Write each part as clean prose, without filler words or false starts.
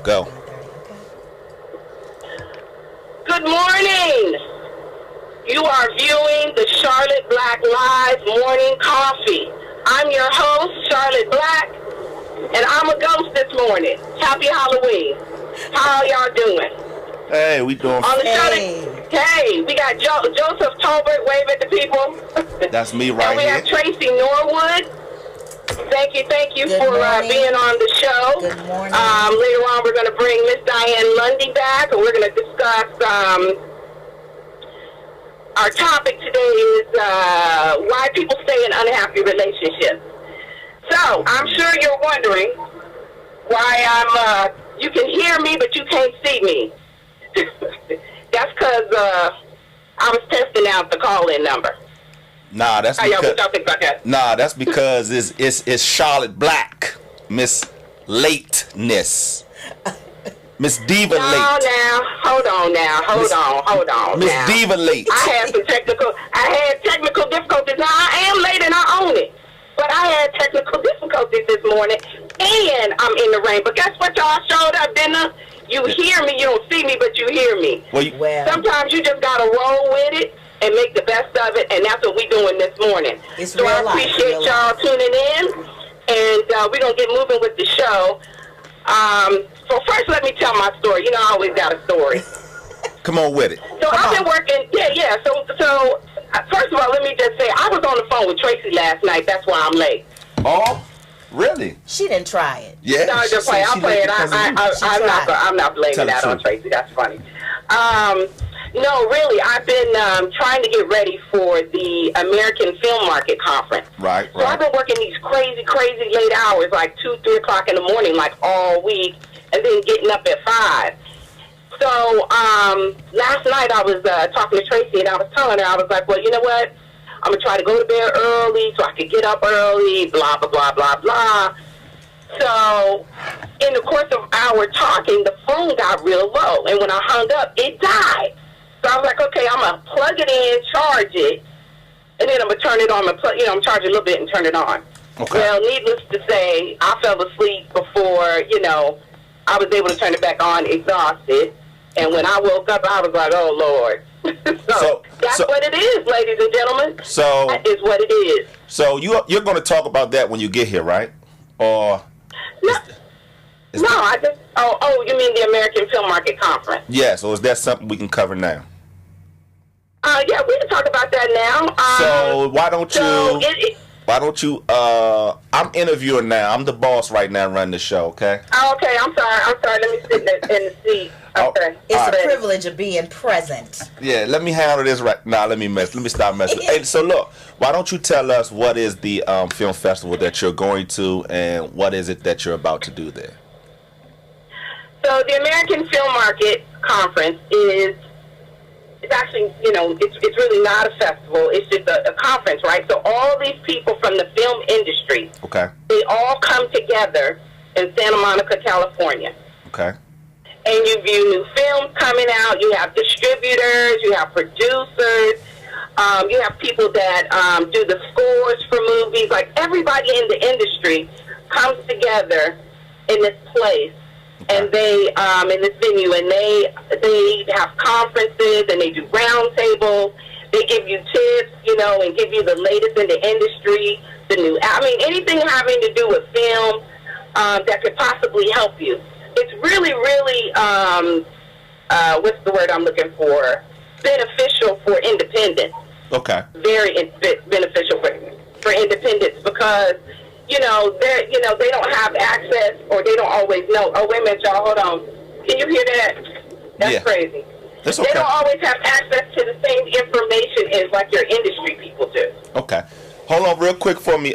Go. Good morning. You are viewing the Charlotte Black Live Morning Coffee. I'm your host, Charlotte Black, and I'm a ghost this morning. Happy Halloween. How are y'all doing? Hey, we doing. On the show, hey, we got Joseph Tolbert, wave at the people. That's me right here. And we have Tracy Norwood. Thank you for being on the show. Good morning. Later on, we're going to bring Miss Diane Lundy back, and we're going to discuss. Our topic today is why people stay in unhappy relationships. So I'm sure you're wondering why you can hear me, but you can't see me. That's because I was testing out the call-in number. Nah, that's because. What y'all think about that? Nah, that's because it's Charlotte Black, Miss Lateness, Miss Diva Late. Now, hold on. Miss Diva Late. I had technical difficulties. Now I am late and I own it, but I had technical difficulties this morning, and I'm in the rain. But guess what? Y'all showed up, didn't I? You hear me, you don't see me, but you hear me. Well, sometimes you just gotta roll with it and make the best of it, and that's what we're doing this morning. So I appreciate y'all tuning in, and we're going to get moving with the show. So first, let me tell my story. You know, I always got a story. Come on with it. So I've been working, So first of all, let me just say, I was on the phone with Tracy last night. That's why I'm late. Oh, really? She didn't try it. Yeah. No, just play. I'll play it. I'm not blaming that on Tracy. That's funny. No, really, I've been trying to get ready for the American Film Market Conference. Right. So I've been working these crazy late hours, like 2, 3 o'clock in the morning, like all week, and then getting up at 5. So last night I was talking to Tracy, and I was telling her, I was like, well, you know what? I'm going to try to go to bed early so I could get up early, blah, blah, blah, blah, blah. So in the course of our talking, the phone got real low, and when I hung up, it died. So I was like, okay, I'm going to plug it in, charge it, and then I'm going to turn it on. I'm charge it a little bit and turn it on. Okay. Well, needless to say, I fell asleep before, I was able to turn it back on exhausted. And when I woke up, I was like, oh, Lord. so that's what it is, ladies and gentlemen. So that is what it is. So you're going to talk about that when you get here, right? Or... No, you mean the American Film Market Conference? Yeah, so is that something we can cover now? Yeah, we can talk about that now. So why don't you, I'm interviewing now. I'm the boss right now running the show, okay? Oh, okay, I'm sorry. Let me sit in the seat. Okay. It's a privilege of being present. Yeah, let me handle this right now. Let me stop messing. Hey, so look, why don't you tell us what is the film festival that you're going to, and what is it that you're about to do there? So the American Film Market Conference it's actually, it's really not a festival. It's just a conference, right? So all these people from the film industry, okay, they all come together in Santa Monica, California. Okay. And you view new films coming out. You have distributors. You have producers. You have people that do the scores for movies. Like, everybody in the industry comes together in this place. And they, in this venue, and they have conferences, and they do roundtables. They give you tips, and give you the latest in the industry, anything having to do with film that could possibly help you. It's really, what's the word I'm looking for? Beneficial for independence. Okay. Very beneficial for independence because they don't have access, or they don't always know. Oh, wait a minute, y'all, hold on. Can you hear that? That's crazy. That's okay. They don't always have access to the same information as like your industry people do. Okay. Hold on real quick for me,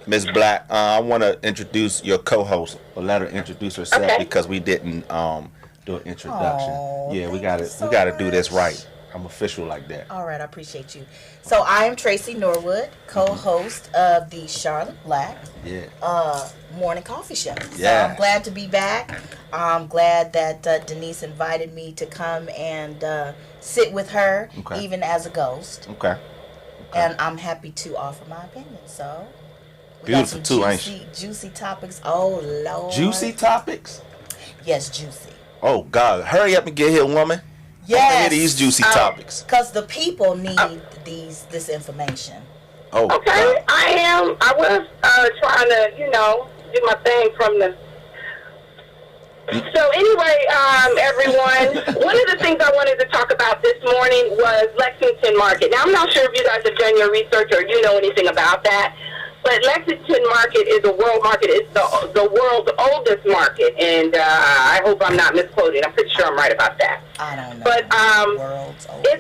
Ms. Black. I want to introduce your co-host, or let her introduce herself, because we didn't do an introduction. Yeah, we gotta do this right. I'm official like that. All right, I appreciate you. So I am Tracy Norwood, co-host of the Charlotte Black Morning Coffee Show. So I'm glad to be back. I'm glad that Denise invited me to come and sit with her, even as a ghost. Okay. And I'm happy to offer my opinion. So Beautiful too, ain't she? Juicy topics. Oh Lord. Juicy topics? Yes, juicy. Oh God, hurry up and get here, woman. Yes. Hear these juicy topics. Because the people need this information. Oh. Okay, God. I was trying to, do my thing from the. So anyway, everyone, one of the things I wanted to talk about this morning was Lexington Market. Now, I'm not sure if you guys have done your research or you know anything about that, but Lexington Market is a world market. It's the world's oldest market, and I hope I'm not misquoted. I'm pretty sure I'm right about that. I don't know. But world's oldest.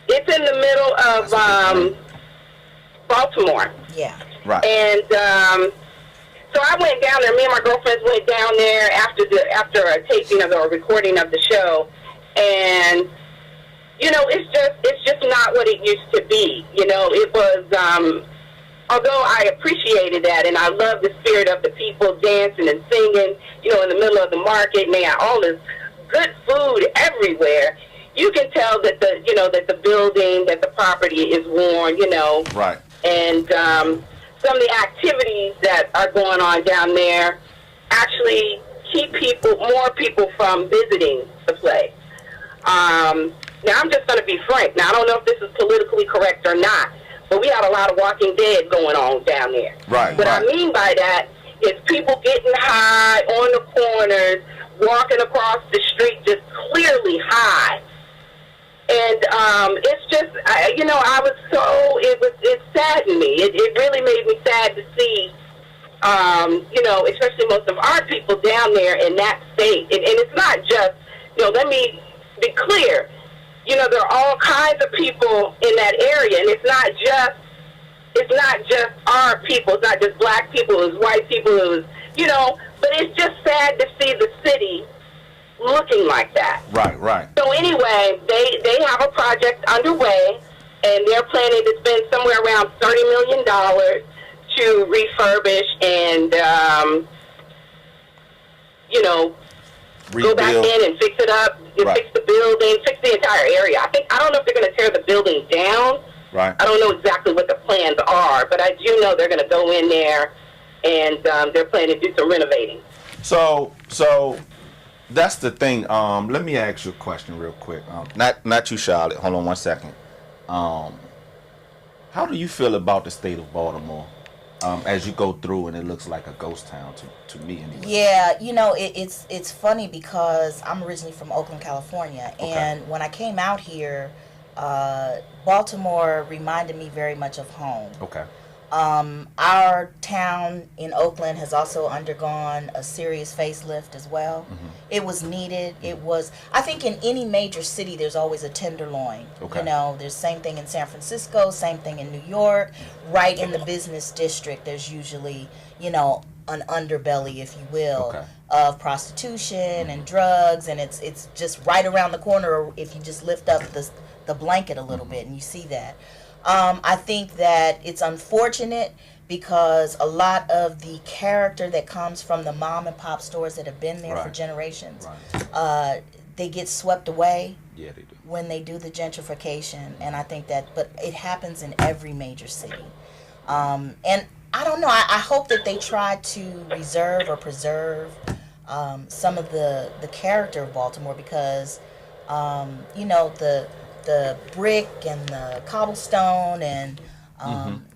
it's in the middle of Baltimore. Yeah. Right. And so I went down there. Me and my girlfriends went down there after a taping of or recording of the show, and it's just not what it used to be. It was. Although I appreciated that, and I love the spirit of the people dancing and singing, in the middle of the market, and they had all this good food everywhere. You can tell that that the building, that the property is worn, Right. And some of the activities that are going on down there actually keep more people from visiting the place. Now, I'm just going to be frank. Now, I don't know if this is politically correct or not, but we had a lot of Walking Dead going on down there. Right. What I mean by that is people getting high on the corners, walking across the street just clearly high. And it's just, it saddened me. It really made me sad to see, especially most of our people down there in that state. And it's not just, let me be clear, there are all kinds of people in that area, and it's not just our people. It's not just black people. It was white people. It was, but it's just sad to see the city looking like that. Right. So anyway, they have a project underway, and they're planning to spend somewhere around $30 million to refurbish and, go back in and fix it up, fix the building, fix the entire area. I don't know if they're going to tear the building down. Right. I don't know exactly what the plans are, but I do know they're going to go in there and they're planning to do some renovating. So that's the thing. Let me ask you a question real quick. Not you, Charlotte. Hold on one second. How do you feel about the state of Baltimore as you go through and it looks like a ghost town to me anyway? Yeah, it's funny because I'm originally from Oakland, California, and when I came out here, Baltimore reminded me very much of home. Okay. Our town in Oakland has also undergone a serious facelift as well. Mm-hmm. It was needed. It was, I think in any major city, there's always a tenderloin. Okay. There's same thing in San Francisco, same thing in New York. Right in the business district, there's usually, an underbelly, if you will, of prostitution and drugs, and it's just right around the corner if you just lift up the blanket a little bit and you see that. I think that it's unfortunate because a lot of the character that comes from the mom and pop stores that have been there for generations, they get swept away they do. when they do the gentrification. And I think but it happens in every major city. And I don't know, I hope that they try to reserve or preserve some of the character of Baltimore because, the brick and the cobblestone and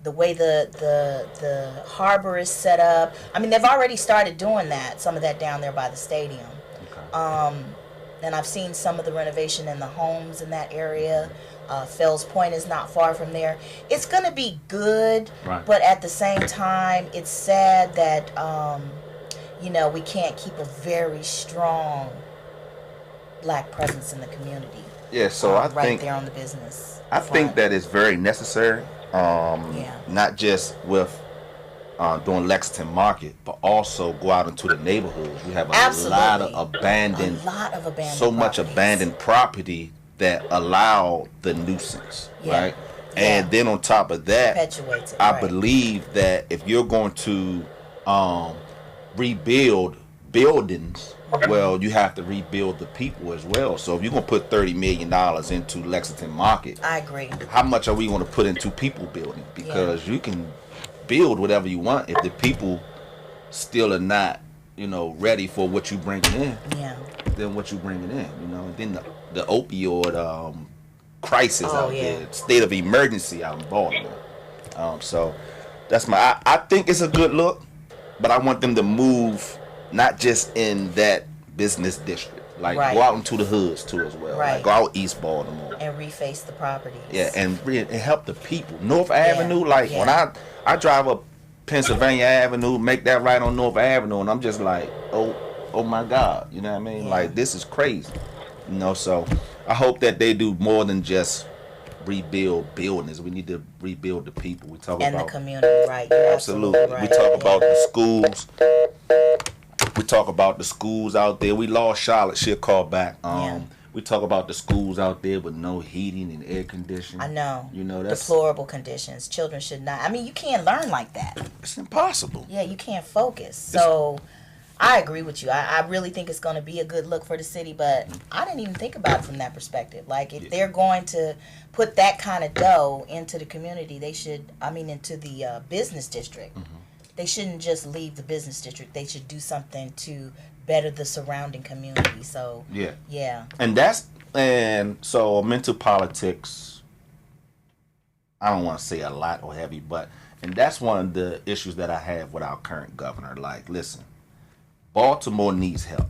the way the harbor is set up. I mean, they've already started doing that, some of that down there by the stadium. Okay. And I've seen some of the renovation in the homes in that area. Fells Point is not far from there. It's going to be good, but at the same time, it's sad that, we can't keep a very strong black presence in the community. Yeah, so I right think there on the business. I think that is very necessary. Not just with doing Lexington Market, but also go out into the neighborhoods. We have a lot of abandoned, so much abandoned property that allow the nuisance, right? And then on top of that, I believe that if you're going to rebuild buildings, well, you have to rebuild the people as well. So if you're going to put $30 million into Lexington Market, I agree. How much are we going to put into people building? Because you can build whatever you want if the people still are not, ready for what you bringing in. Yeah. Then what you bringing in, And then the opioid crisis out there, state of emergency out in Baltimore. So that's I think it's a good look, but I want them to move not just in that business district. Like go out into the hoods too as well. Like go out East Baltimore and reface the properties. Yeah, and help the people. North Avenue, when I drive up Pennsylvania Avenue, make that right on North Avenue, and I'm just like, oh my God, you know what I mean? Like this is crazy, So I hope that they do more than just rebuild buildings. We need to rebuild the people. We talk about the community, right? Absolutely. Right. We talk about the schools. We talk about the schools out there. We lost Charlotte. She'll call back. We talk about the schools out there with no heating and air conditioning. I know. That's deplorable conditions. Children should not. I mean, you can't learn like that. It's impossible. Yeah, you can't focus. So I agree with you. I really think it's going to be a good look for the city, but I didn't even think about it from that perspective. Like, if they're going to put that kind of dough into the community, they should, into the business district, they shouldn't just leave the business district. They should do something to better the surrounding community. So, yeah. And so mental politics, I don't want to say a lot or heavy, and that's one of the issues that I have with our current governor. Like, listen, Baltimore needs help.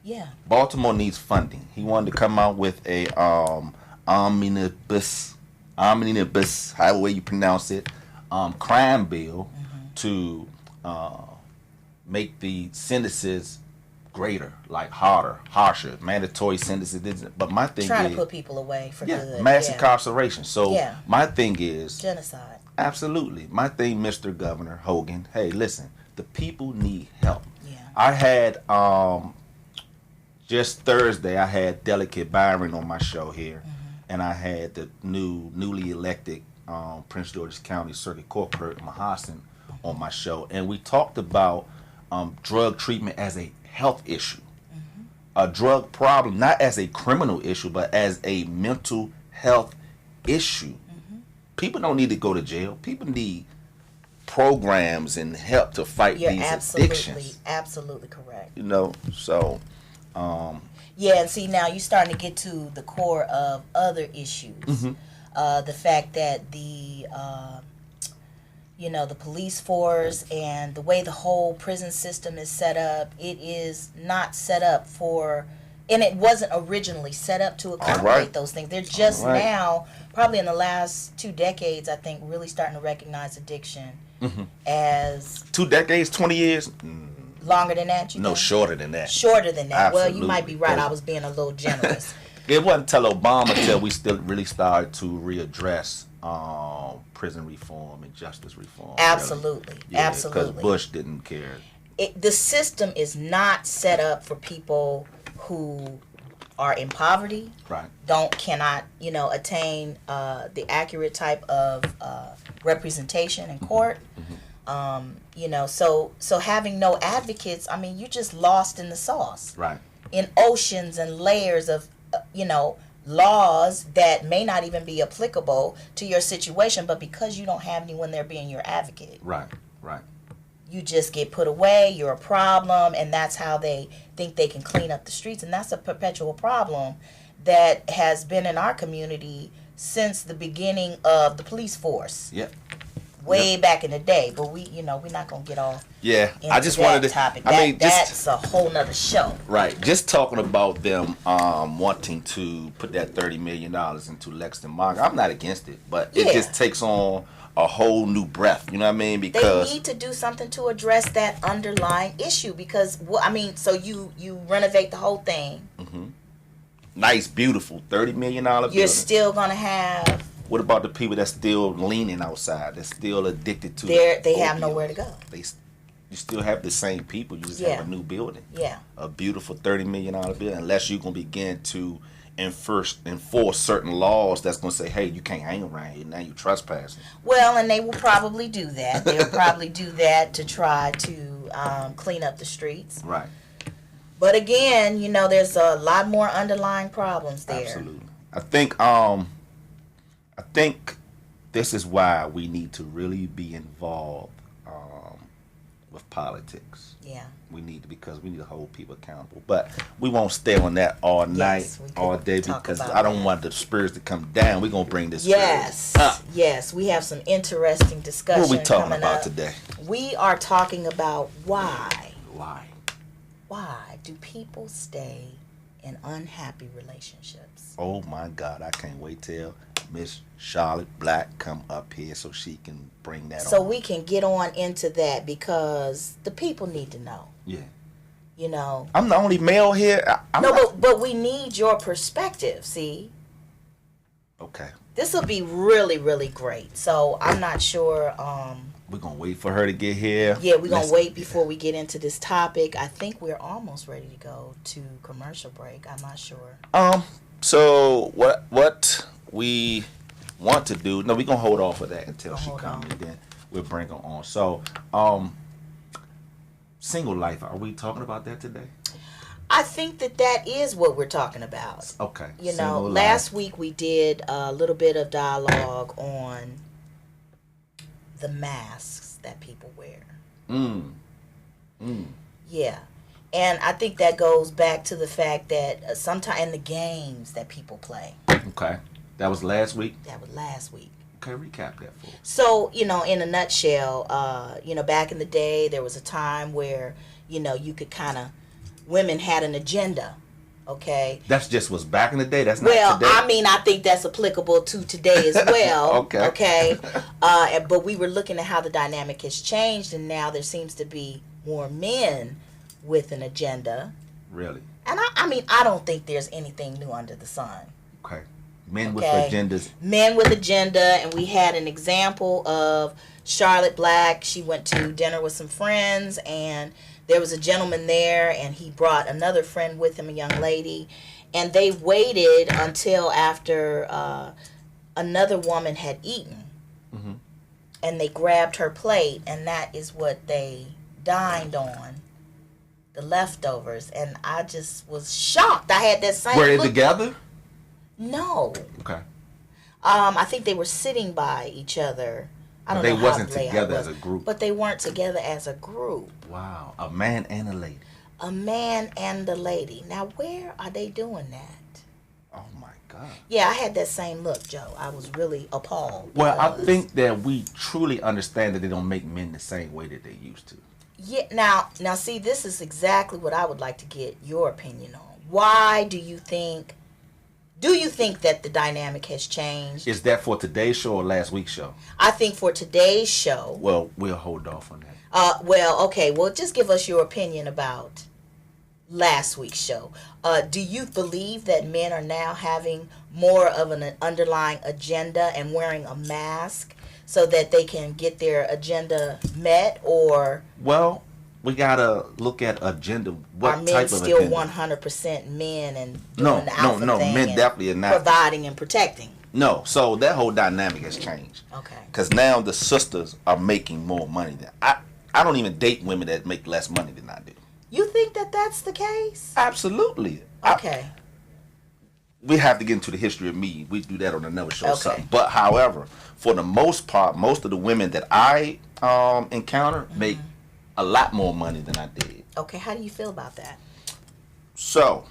Yeah. Baltimore needs funding. He wanted to come out with a omnibus, however you pronounce it, crime bill to make the sentences greater, like harsher, mandatory sentences. But my thing trying is to put people away for good. Mass incarceration. So my thing is genocide. Absolutely. My thing, Mr. Governor Hogan, hey, listen, the people need help. Yeah. I had just Thursday I had Delegate Byron on my show here, and I had the newly elected Prince George's County Circuit Court Clerk Mahasan on my show, and we talked about drug treatment as a health issue, a drug problem, not as a criminal issue, but as a mental health issue. People don't need to go to jail. People need programs and help to fight these addictions. Absolutely correct. So. And see, now you're starting to get to the core of other issues. The fact that the police force and the way the whole prison system is set up, it is not set up for, and it wasn't originally set up to accommodate those things. They're just now, probably in the last 2 decades, I think, really starting to recognize addiction as... 2 decades, 20 years? Longer than that, you think? Shorter than that. Shorter than that. Absolutely. Well, you might be right. I was being a little generous. It wasn't until Obama till we still really started to readdress prison reform and justice reform. Absolutely. Really. Absolutely. Because Bush didn't care. The system is not set up for people who are in poverty, cannot attain the accurate type of representation in court. So having no advocates, you're just lost in the sauce. Right. In oceans and layers of laws that may not even be applicable to your situation, but because you don't have anyone there being your advocate. Right. You just get put away, you're a problem, and that's how they think they can clean up the streets. And that's a perpetual problem that has been in our community since the beginning of the police force. Yep. Way back in the day, but we're not gonna get off. Yeah, I just wanted to. Topic. That's a whole nother show. Right, just talking about them wanting to put that $30 million into Lexington Market. I'm not against it, but it just takes on a whole new breath. You know what I mean? Because they need to do something to address that underlying issue. Because so you renovate the whole thing. Nice, beautiful, $30 million building. You're still gonna have. What about the people that's still leaning outside? That's still addicted to they have nowhere to go. You still have the same people. You just have a new building. Yeah. A beautiful $30 million building. Unless you're going to begin to enforce certain laws that's going to say, hey, you can't hang around here. Now you're trespassing. Well, and they will probably do that. They'll probably do that to try to clean up the streets. Right. But again, there's a lot more underlying problems there. Absolutely. I think this is why we need to really be involved with politics. Yeah. Because we need to hold people accountable. But we won't stay on that all night, all day, because I don't want the spirits to come down. We're going to bring this up. Yes, we have some interesting discussion. What are we talking about today? We are talking about why. Why do people stay in unhappy relationships? Oh my God, I can't wait till Miss Charlotte Black come up here so she can bring that on. So we can get on into that because the people need to know. Yeah. I'm the only male here. But we need your perspective, see? Okay. This will be really, really great. So I'm not sure. We're going to wait for her to get here. Yeah, we're going to wait before we get into this topic. I think we're almost ready to go to commercial break. I'm not sure. So what we want to do, we're going to hold off of that until she comes, and then we'll bring her on. So, single life, are we talking about that today? I think that is what we're talking about. Okay. Last week we did a little bit of dialogue on the masks that people wear. Yeah. And I think that goes back to the fact that sometimes in the games that people play. Okay. That was last week? That was last week. Okay, recap that for us. So, in a nutshell, back in the day, there was a time where, you could women had an agenda, okay? That's just was back in the day. That's not today. Well, I think that's applicable to today as well. Okay. But we were looking at how the dynamic has changed, and now there seems to be more men with an agenda. Really? And I don't think there's anything new under the sun. Okay. Men with agendas. Men with agenda, and we had an example of Charlotte Black. She went to dinner with some friends, and there was a gentleman there, and he brought another friend with him, a young lady, and they waited until after another woman had eaten, and they grabbed her plate, and that is what they dined on, the leftovers, and I just was shocked. I had that same Were they together? No. Okay. I think they were sitting by each other. I don't know. They wasn't together as a group. But they weren't together as a group. Wow. A man and a lady. A man and a lady. Now, where are they doing that? Oh, my God. Yeah, I had that same look, Joe. I was really appalled. Well, I think that we truly understand that they don't make men the same way that they used to. Yeah. Now, see, this is exactly what I would like to get your opinion on. Why do you think that the dynamic has changed? Is that for today's show or last week's show? I think for today's show. Well, we'll hold off on that. Okay. Well, just give us your opinion about last week's show. Do you believe that men are now having more of an underlying agenda and wearing a mask so that they can get their agenda met, or? Well, we gotta look at agenda. What are type men of still agenda? 100% men and doing the alpha no, thing men and definitely are not providing and protecting? No, so that whole dynamic has changed. Okay. Because now the sisters are making more money than I don't even date women that make less money than I do. You think that that's the case? Absolutely. Okay. We have to get into the history of me. We do that on another show. Okay. Something. But however, for the most part, most of the women that I encounter make a lot more money than I did. Okay, how do you feel about that? So,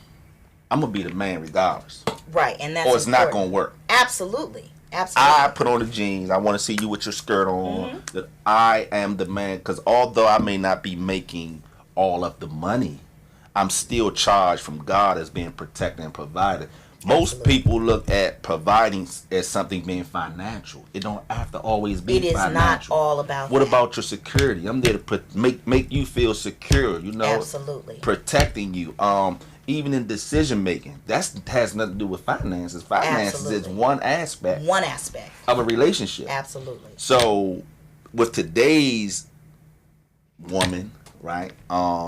I'm gonna be the man regardless. Right, and that's or it's important. not gonna work. Absolutely. I put on the jeans. I want to see you with your skirt on. That I am the man. Because although I may not be making all of the money, I'm still charged from God as being protected and provided. Most people look at providing as something being financial. It don't have to always be financial. It is not all about What that. about your security? I'm there to make you feel secure, Absolutely. Protecting you. Even in decision making. That has nothing to do with finances. Finances is one aspect of a relationship. Absolutely. So with today's woman, right,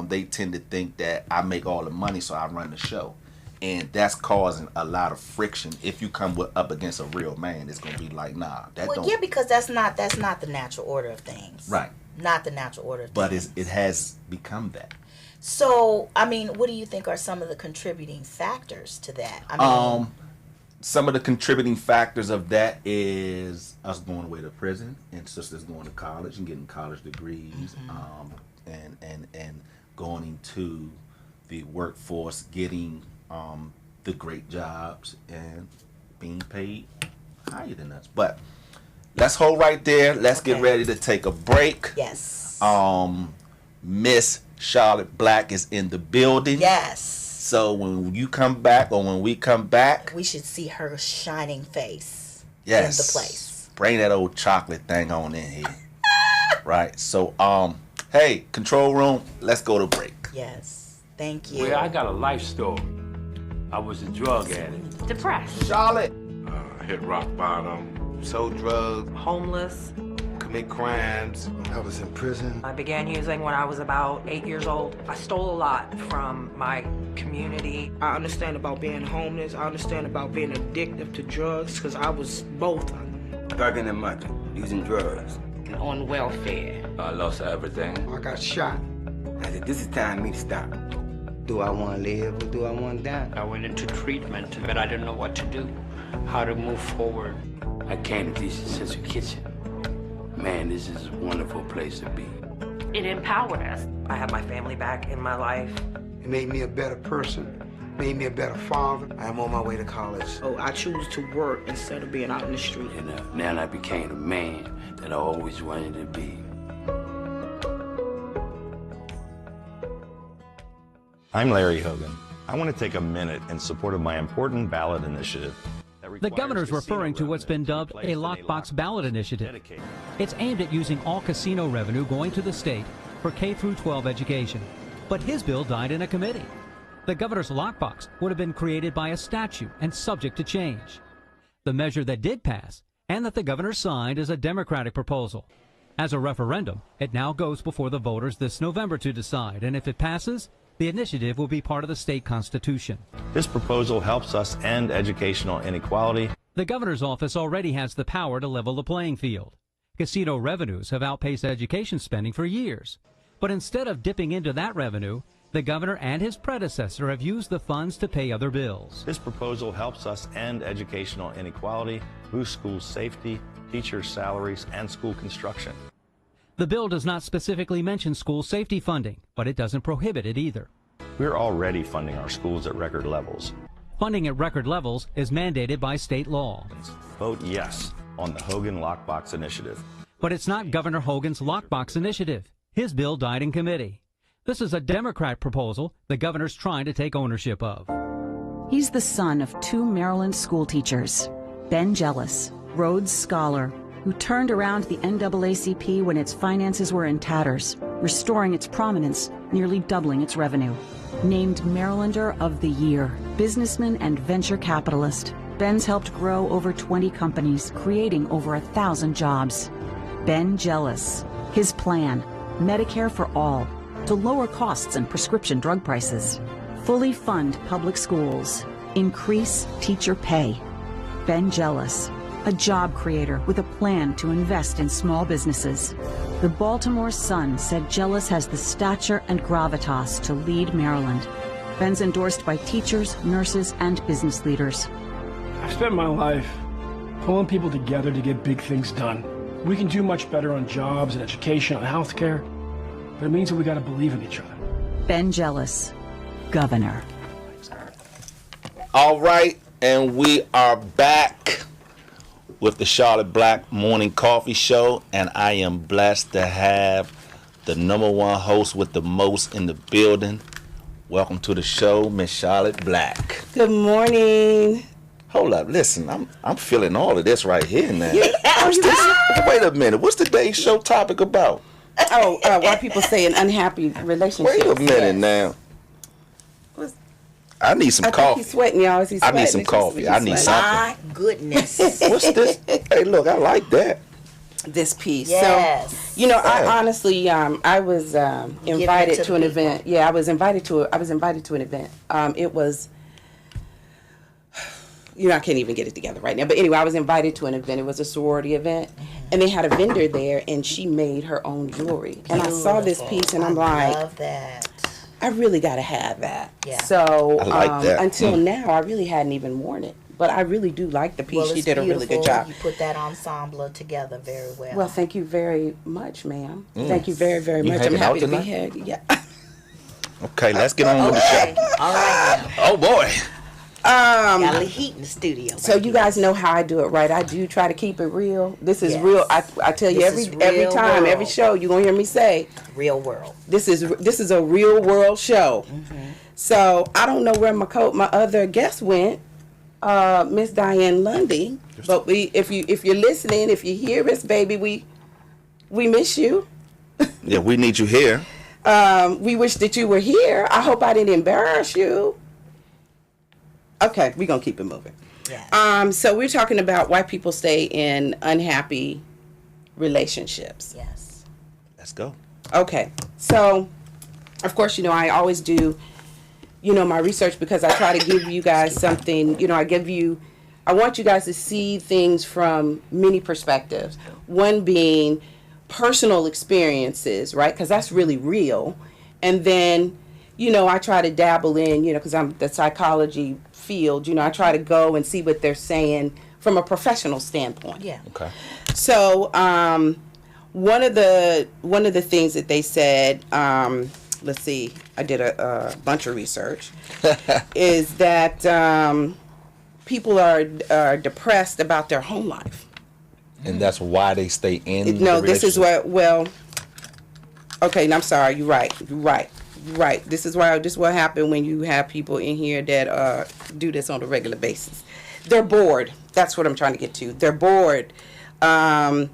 they tend to think that I make all the money so I run the show. And that's causing a lot of friction. If you come up against a real man, it's gonna be like, nah, that don't. Yeah, because that's not the natural order of things. Right. Not the natural order of but things. It has become that. So, I mean, what do you think are some of the contributing factors to that? Some of the contributing factors of that is us going away to prison and sisters going to college and getting college degrees, and going into the workforce, getting the great jobs and being paid higher than us. But let's hold right there. Let's get ready to take a break. Yes. Miss Charlotte Black is in the building. Yes. So when you come back, or when we come back, we should see her shining face in the place. Bring that old chocolate thing on in here. Right. So, hey, control room, let's go to break. Yes. Thank you. Well, I got a life story. I was a drug addict. Depressed. Charlotte. Hit rock bottom, sold drugs, Homeless. commit crimes. I was in prison. I began using when I was about 8 years old. I stole a lot from my community. I understand about being homeless. I understand about being addicted to drugs because I was both of them. Thugging and mugging, using drugs. On welfare. I lost everything. I got shot. I said, this is time for me to stop. Do I want to live or do I want to die? I went into treatment, but I didn't know what to do, how to move forward. I came to Decent Sensory Kitchen. Man, this is a wonderful place to be. It empowered us. I have my family back in my life. It made me a better person, made me a better father. I'm on my way to college. So I choose to work instead of being out in the street. And now I became the man that I always wanted to be. I'm Larry Hogan. I want to take a minute in support of my important ballot initiative. The governor's referring to what's been dubbed a lockbox ballot initiative. It's aimed at using all casino revenue going to the state for K-12 education. But his bill died in a committee. The governor's lockbox would have been created by a statute and subject to change. The measure that did pass and that the governor signed is a Democratic proposal. As a referendum, it now goes before the voters this November to decide, and if it passes, the initiative will be part of the state constitution. This proposal helps us end educational inequality. The governor's office already has the power to level the playing field. Casino revenues have outpaced education spending for years. But instead of dipping into that revenue, the governor and his predecessor have used the funds to pay other bills. This proposal helps us end educational inequality, boost school safety, teachers' salaries, and school construction. The bill does not specifically mention school safety funding, but it doesn't prohibit it either. We're already funding our schools at record levels. Funding at record levels is mandated by state law. Vote yes on the Hogan Lockbox Initiative. But it's not Governor Hogan's Lockbox Initiative. His bill died in committee. This is a Democrat proposal the governor's trying to take ownership of. He's the son of 2 Maryland school teachers, Ben Jealous, Rhodes Scholar, who turned around the NAACP when its finances were in tatters, restoring its prominence, nearly doubling its revenue. Named Marylander of the Year, businessman and venture capitalist, Ben's helped grow over 20 companies, creating over 1,000 jobs. Ben Jealous. His plan, Medicare for all, to lower costs and prescription drug prices. Fully fund public schools. Increase teacher pay. Ben Jealous. A job creator with a plan to invest in small businesses. The Baltimore Sun said Jealous has the stature and gravitas to lead Maryland. Ben's endorsed by teachers, nurses, and business leaders. I've spent my life pulling people together to get big things done. We can do much better on jobs and education and healthcare, but it means that we got to believe in each other. Ben Jealous, Governor. All right, and we are back with the Charlotte Black Morning Coffee Show, and I am blessed to have the #1 host with the most in the building. Welcome to the show, Miss Charlotte Black. Good morning. Hold up, listen, I'm feeling all of this right here now. Yeah. Wait a minute, what's today's show topic about? Why people say an unhappy relationship. Wait a minute now. I need some coffee. He's sweating, y'all. Is he sweating? I need some coffee. I need something. My goodness. What's this? Hey, look, I like that. This piece. Yes. So, I honestly, I was invited to an event. Yeah, I was invited to an event. It was, I can't even get it together right now. But anyway, I was invited to an event. It was a sorority event, and they had a vendor there, and she made her own jewelry. And I saw this piece, and I'm like, I love that. I really got to have that. Yeah. So I like that. Until now, I really hadn't even worn it. But I really do like the piece. She did a really good job. You put that ensemble together very well. Well, thank you very much, ma'am. Thank you very, very much. I'm happy to be here. Yeah. Okay, let's get on with the show. All right. Now. Oh boy. Got a little heat in the studio. So you guys know how I do it, right? I do try to keep it real. This is real. I tell you every time, world. every show, you're gonna hear me say, real world. This is a real world show. So I don't know where my other guest went, Miss Diane Lundy. But if you're listening, if you hear us, baby, we miss you. Yeah, we need you here. We wish that you were here. I hope I didn't embarrass you. Okay, we're going to keep it moving. Yeah. So we're talking about why people stay in unhappy relationships. Yes. Let's go. Okay. So, of course, I always do, my research because I try to give you guys something, I want you guys to see things from many perspectives. One being personal experiences, right? Because that's really real. And then, I try to dabble in, because I'm the psychology field, I try to go and see what they're saying from a professional standpoint. Yeah. Okay. So, one of the things that they said, let's see, I did a bunch of research, is that people are depressed about their home life. And that's why they stay in No, this is what, okay, I'm sorry, you're right. This is what happened when you have people in here that do this on a regular basis. They're bored. That's what I'm trying to get to. They're bored. They're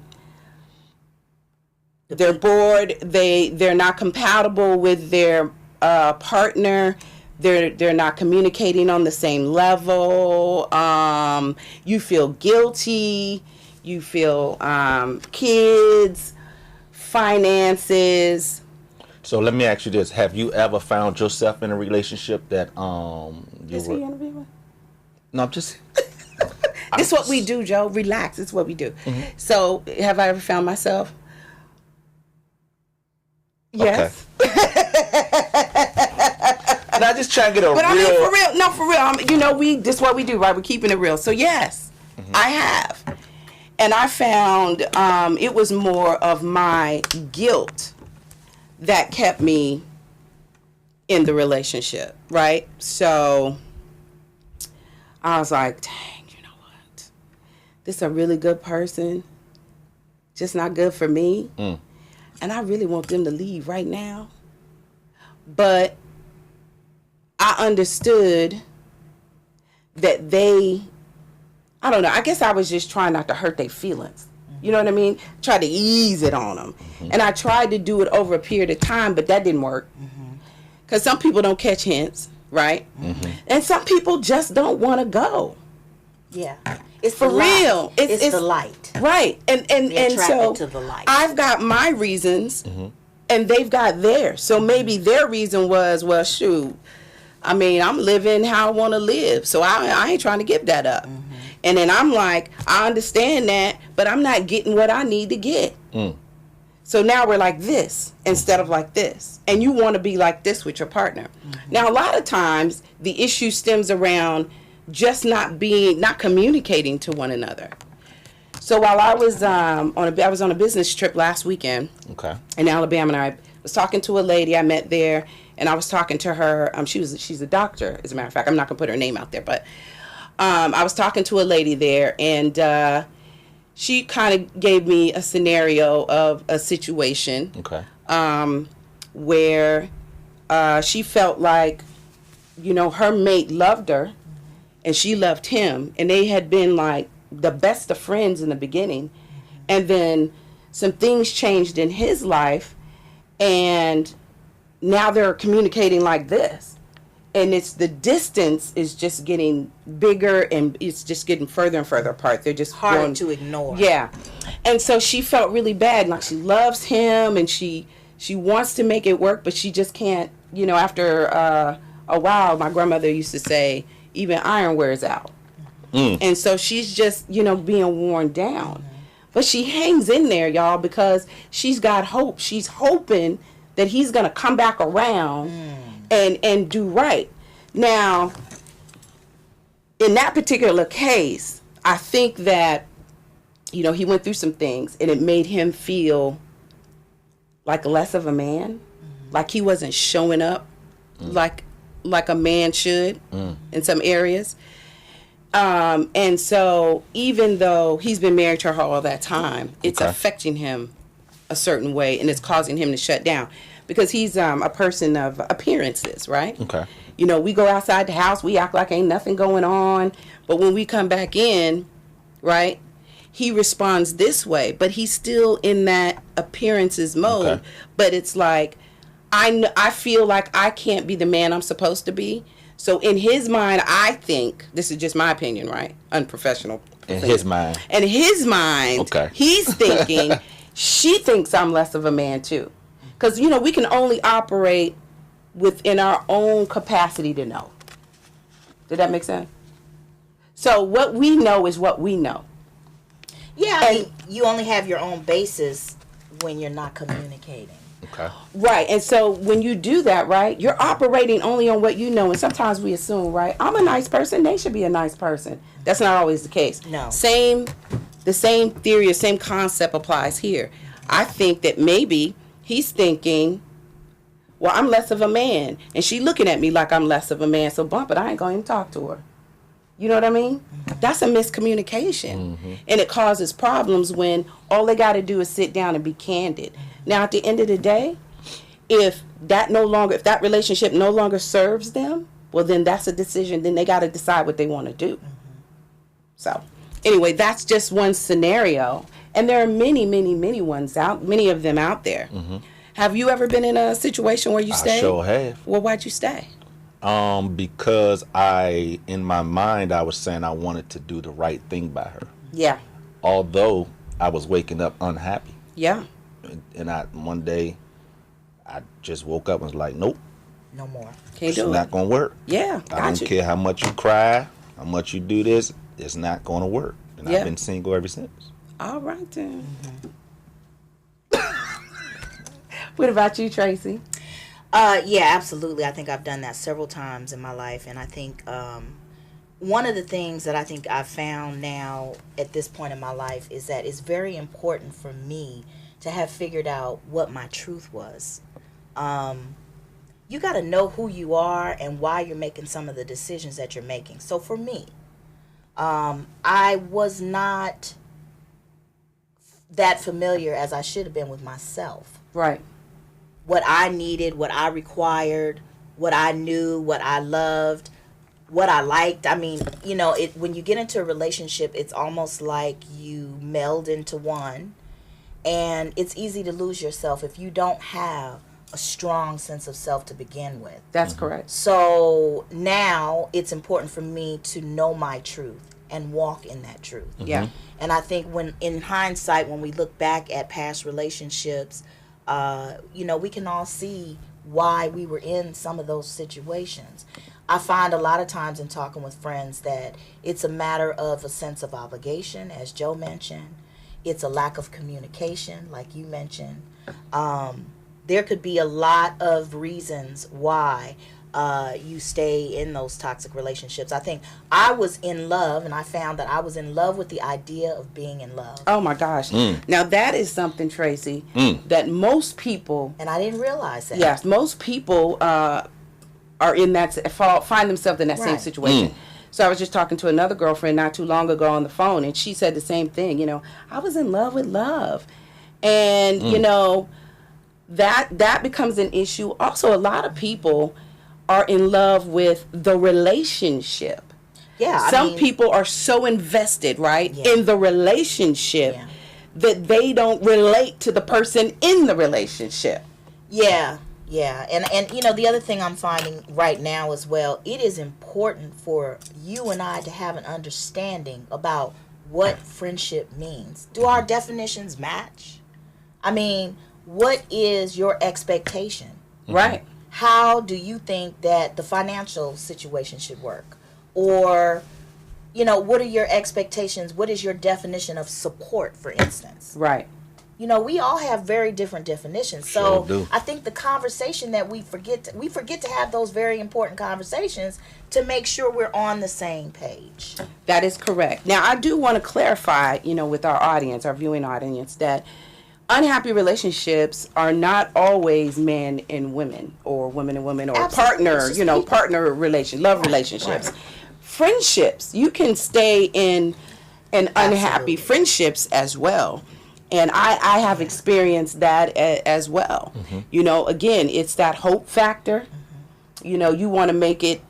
bored. They're not compatible with their partner. They're not communicating on the same level. You feel guilty. You feel kids, finances. So let me ask you this: have you ever found yourself in a relationship that Is he interviewing? No, I'm just. This is what we do, Joe. Relax. It's what we do. So, have I ever found myself? Yes. And I just try to get a but real. I mean, for real. No, for real. This is what we do, right? We're keeping it real. So yes, I have, and I found it was more of my guilt that kept me in the relationship, right? So I was like, dang, you know what? This is a really good person, just not good for me. And I really want them to leave right now. But I understood that I don't know, I guess I was just trying not to hurt their feelings. You know what I mean? Try to ease it on them. And I tried to do it over a period of time, but that didn't work. Because some people don't catch hints, right? And some people just don't want to go. Yeah. It's for real. It's the light. Right. And so to the light. I've got my reasons and they've got theirs. So maybe their reason was, well, shoot, I mean, I'm living how I want to live. So I ain't trying to give that up. And then I'm like, I understand that, but I'm not getting what I need to get. So now we're like this instead of like this. And you want to be like this with your partner. Now, a lot of times the issue stems around just not communicating to one another. So while I was I was on a business trip last weekend in Alabama, and I was talking to a lady I met there, and I was talking to her. She's a doctor, as a matter of fact. I'm not going to put her name out there, but I was talking to a lady there, and she kind of gave me a scenario of a situation where she felt like, her mate loved her and she loved him, and they had been like the best of friends in the beginning. And then some things changed in his life, and now they're communicating like this. And it's the distance is just getting bigger, and it's just getting further and further apart. They're just hard to ignore. Yeah. And so she felt really bad. Like, she loves him and she wants to make it work, but she just can't, after a while, my grandmother used to say, even iron wears out. And so she's just, being worn down. But she hangs in there, y'all, because she's got hope. She's hoping that he's going to come back around and do right. Now, in that particular case, I think that, you know, he went through some things and it made him feel like less of a man, like he wasn't showing up like a man should in some areas. And so even though he's been married to her all that time, it's affecting him a certain way, and it's causing him to shut down because he's a person of appearances, right? Okay. You know, we go outside the house, we act like ain't nothing going on, but when we come back in, right, he responds this way, but he's still in that appearances mode. Okay. But it's like, I feel like I can't be the man I'm supposed to be. So in his mind, I think, this is just my opinion, right? Unprofessional. In his mind. In his mind, okay. He's thinking, she thinks I'm less of a man too. Because, you know, we can only operate within our own capacity to know. Did that make sense? So what we know is what we know. Yeah, I mean, you only have your own basis when you're not communicating. Okay. Right, and so when you do that, right, you're operating only on what you know, and sometimes we assume, right, I'm a nice person, they should be a nice person. That's not always the case. No. The same theory or same concept applies here. I think that maybe he's thinking, well, I'm less of a man, and she looking at me like I'm less of a man, so bump it, I ain't going to even talk to her. You know what I mean? Mm-hmm. That's a miscommunication, and it causes problems when all they got to do is sit down and be candid. Now, at the end of the day, if that relationship no longer serves them, well, then that's a decision. Then they got to decide what they want to do. So, anyway, that's just one scenario, and there are many, many, many of them out there. Have you ever been in a situation where you stayed? I sure have. Well, why'd you stay? Because in my mind, I was saying I wanted to do the right thing by her. Yeah. Although I was waking up unhappy. Yeah. And one day, I just woke up and was like, nope. No more. Can't do it. It's not going to work. Yeah. I don't care how much you cry, how much you do this, it's not going to work. And I've been single ever since. All right, then. What about you, Tracy? Yeah, absolutely. I think I've done that several times in my life. And I think one of the things that I think I've found now at this point in my life is that it's very important for me to have figured out what my truth was. You got to know who you are and why you're making some of the decisions that you're making. So for me, I was not that familiar as I should have been with myself. Right. What I needed, what I required, what I knew, what I loved, what I liked. I mean, you know, when you get into a relationship, it's almost like you meld into one, and it's easy to lose yourself if you don't have a strong sense of self to begin with. That's correct. So now it's important for me to know my truth and walk in that truth. Yeah. And I think when, in hindsight, when we look back at past relationships, you know, we can all see why we were in some of those situations. I find a lot of times in talking with friends that it's a matter of a sense of obligation, as Joe mentioned. It's a lack of communication, like you mentioned. There could be a lot of reasons why you stay in those toxic relationships. I think I was in love, and I found that I was in love with the idea of being in love. Oh my gosh. Now that is something, Tracy, that most people... And I didn't realize that. Yes, most people are in that, find themselves in that same situation. So I was just talking to another girlfriend not too long ago on the phone, and she said the same thing. You know, I was in love with love. And, you know, that becomes an issue. Also, a lot of people are in love with the relationship. Yeah. Some people are so invested, right, in the relationship that they don't relate to the person in the relationship. Yeah. Yeah. And you know, the other thing I'm finding right now as well, it is important for you and I to have an understanding about what friendship means. Do our definitions match? I mean, what is your expectation? Right. How do you think that the financial situation should work? Or, you know, what are your expectations? What is your definition of support, for instance? Right. You know, we all have very different definitions. Sure So do. I think the conversation that we forget to have those very important conversations to make sure we're on the same page. That is correct. Now, I do want to clarify, you know, with our audience, our viewing audience, that unhappy relationships are not always men and women or women and women or Absolutely. partner, you know, partner love relationships. Right. Friendships, you can stay in an unhappy friendships as well. And I have experienced that as well. Mm-hmm. You know, again, it's that hope factor. Mm-hmm. You know, you want to make it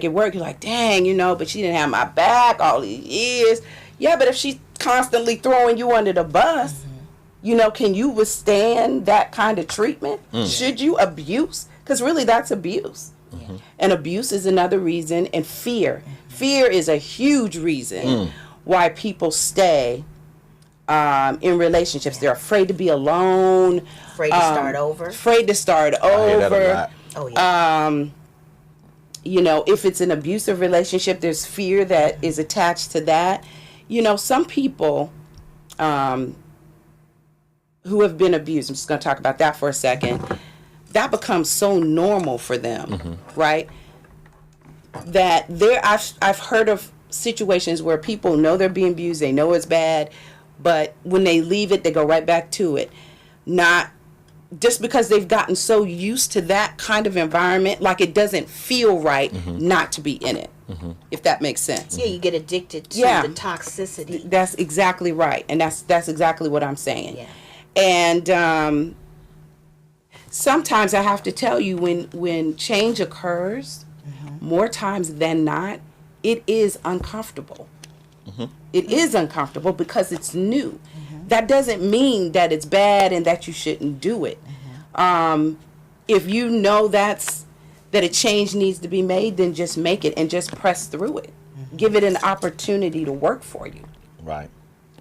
work. You're like, dang, you know, but she didn't have my back all these years. Yeah, but if she's constantly throwing you under the bus, mm-hmm. you know, can you withstand that kind of treatment? Mm. Should you abuse? Because really, that's abuse. Mm-hmm. And abuse is another reason. And fear. Mm-hmm. Fear is a huge reason why people stay in relationships. They're afraid to be alone. Afraid to start over. Afraid to start over. I hear that a lot. Oh, yeah. You know, if it's an abusive relationship, there's fear that is attached to that. You know, some people who have been abused, I'm just going to talk about that for a second, that becomes so normal for them, right? That I've heard of situations where people know they're being abused, they know it's bad, but when they leave it, they go right back to it. Not just because they've gotten so used to that kind of environment, like it doesn't feel right not to be in it, if that makes sense. Yeah, you get addicted to the toxicity. That's exactly right, and that's exactly what I'm saying. Yeah. And sometimes I have to tell you, when change occurs, more times than not, it is uncomfortable. It is uncomfortable because it's new. That doesn't mean that it's bad and that you shouldn't do it. If you know that a change needs to be made, then just make it and just press through it. Give it an opportunity to work for you. Right.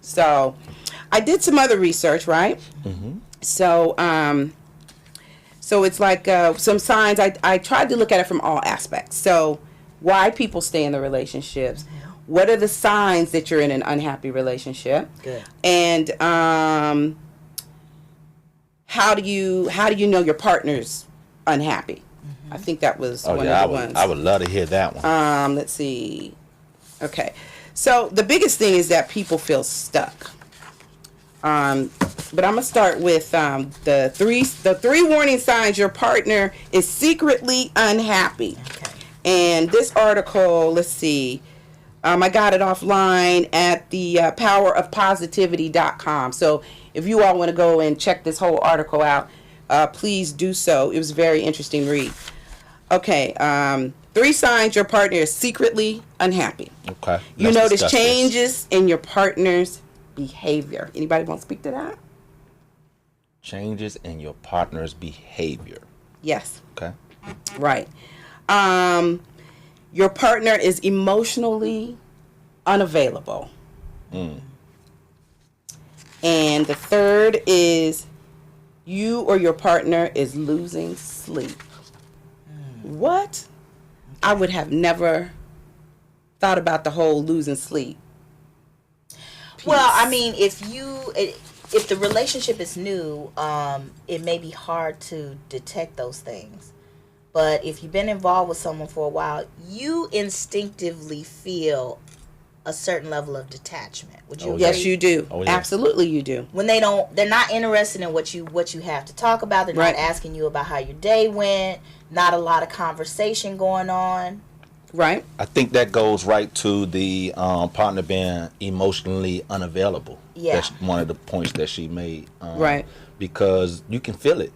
So I did some other research, right? So so it's like some signs. I tried to look at it from all aspects. So why people stay in the relationships. What are the signs that you're in an unhappy relationship? Good. And how do you know your partner's unhappy? I think that was one of the ones. I would love to hear that one. Let's see. Okay. So the biggest thing is that people feel stuck. But I'm gonna start with the three warning signs your partner is secretly unhappy. Okay. And this article, let's see. I got it offline at the powerofpositivity.com. So if you all want to go and check this whole article out, please do so. It was a very interesting read. Okay, 3 signs your partner is secretly unhappy. Okay. You notice changes in your partner's behavior. Anybody want to speak to that? Changes in your partner's behavior. Yes. Okay. Right. Your partner is emotionally unavailable. And the third is you or your partner is losing sleep. What? I would have never thought about the whole losing sleep piece. Well, I mean, if the relationship is new, it may be hard to detect those things. But if you've been involved with someone for a while, you instinctively feel a certain level of detachment. Would you agree? Yes, you do. Oh, yeah. Absolutely, you do. When they're not interested in what you have to talk about. They're not asking you about how your day went. Not a lot of conversation going on. Right. I think that goes right to the partner being emotionally unavailable. Yeah. That's one of the points that she made. Right. Because you can feel it.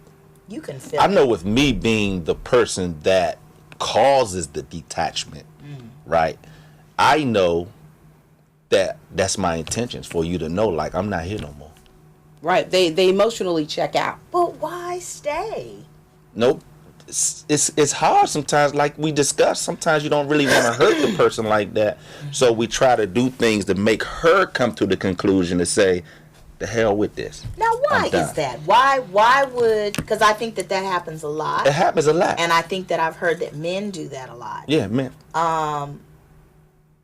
You can feel I know with me being the person that causes the detachment, right? I know that that's my intentions for you to know, like, I'm not here no more. Right. They emotionally check out. But why stay? Nope. It's hard sometimes, like we discussed. Sometimes you don't really want to hurt the person like that. So we try to do things to make her come to the conclusion to say, the hell with this. Now, why is that? Why would, because I think that happens a lot. It happens a lot. And I think that I've heard that men do that a lot. Yeah, men. But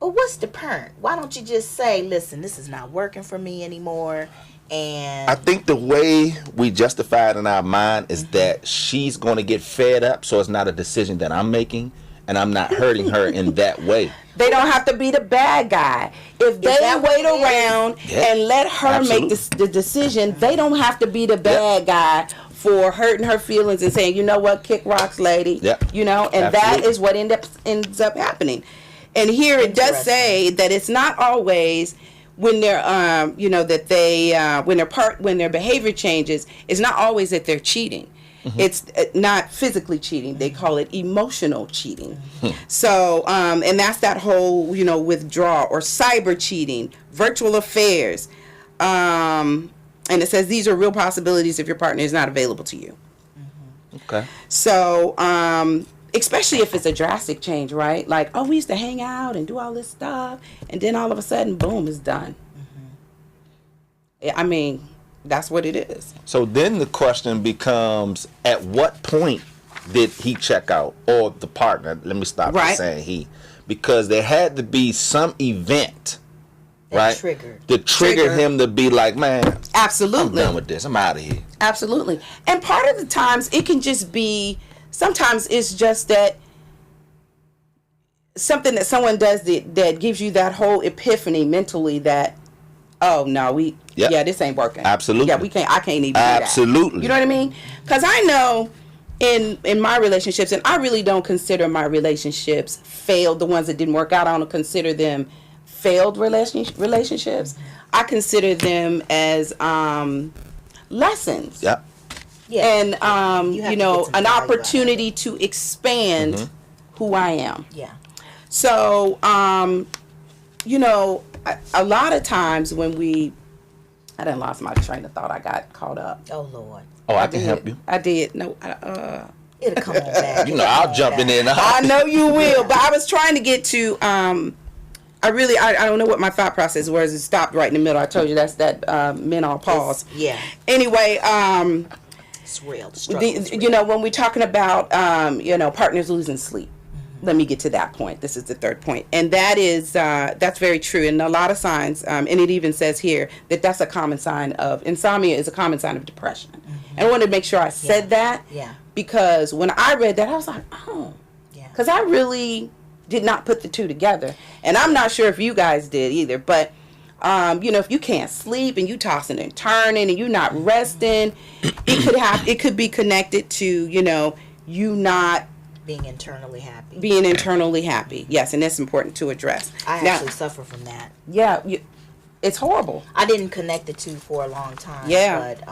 what's the point? Why don't you just say, listen, this is not working for me anymore, And I think the way we justify it in our mind is that she's going to get fed up, so it's not a decision that I'm making, and I'm not hurting her in that way. They don't have to be the bad guy. If they wait around and let her make the decision, they don't have to be the bad guy for hurting her feelings and saying, you know what, kick rocks, lady. You know, and that is what ends up happening. And here it does say that it's not always when they're, you know, that they when their behavior changes, it's not always that they're cheating. It's not physically cheating. They call it emotional cheating. So, and that's that whole, you know, withdrawal or cyber cheating, virtual affairs. And it says these are real possibilities if your partner is not available to you. Okay. So, especially if it's a drastic change, right? Like, oh, we used to hang out and do all this stuff, and then all of a sudden, boom, it's done. I mean, that's what it is. So then the question becomes, at what point did he check out, or the partner? Let me stop saying he, because there had to be some event, right? To trigger him to be like, man, absolutely, I'm done with this. I'm out of here. Absolutely. And part of the times it can just be, sometimes it's just that something that someone does that gives you that whole epiphany mentally that, oh no, this ain't working. Absolutely. Yeah, I can't even do that. Absolutely. You know what I mean? Because I know in my relationships, and I really don't consider my relationships failed, the ones that didn't work out, I don't consider them failed relationships. I consider them as lessons. Yep. And you know, an opportunity to expand who I am. Yeah. So you know, a lot of times when I done lost my train of thought. I got caught up. Oh Lord. Oh, I can help you. I did. No. It'll come on back. You know, I'll jump in there. I know you will. But I was trying to get to. I don't know what my thought process was. It stopped right in the middle. I told you that's that menopause. Yeah. Anyway, it's real. You know, when we're talking about you know, partners losing sleep. Let me get to that point. This is the third point. And that is, that's very true. And a lot of signs, and it even says here that that's a common sign of, insomnia is a common sign of depression. And I wanted to make sure I said that. Yeah. Because when I read that, I was like, oh. Yeah. Because I really did not put the two together. And I'm not sure if you guys did either. But, you know, if you can't sleep and you tossing and turning and you're not resting, it could be connected to, you know, you not being internally happy. Yes, and that's important to address. I actually suffer from that. Yeah, it's horrible. I didn't connect the two for a long time. Yeah. But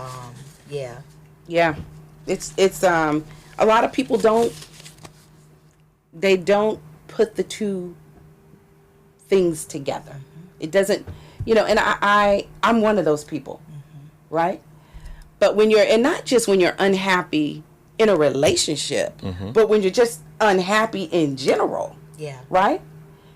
yeah. Yeah. It's a lot of people don't put the two things together. It doesn't, you know, and I'm one of those people. Right? But when you're, and not just when you're unhappy in a relationship, but when you're just unhappy in general, right?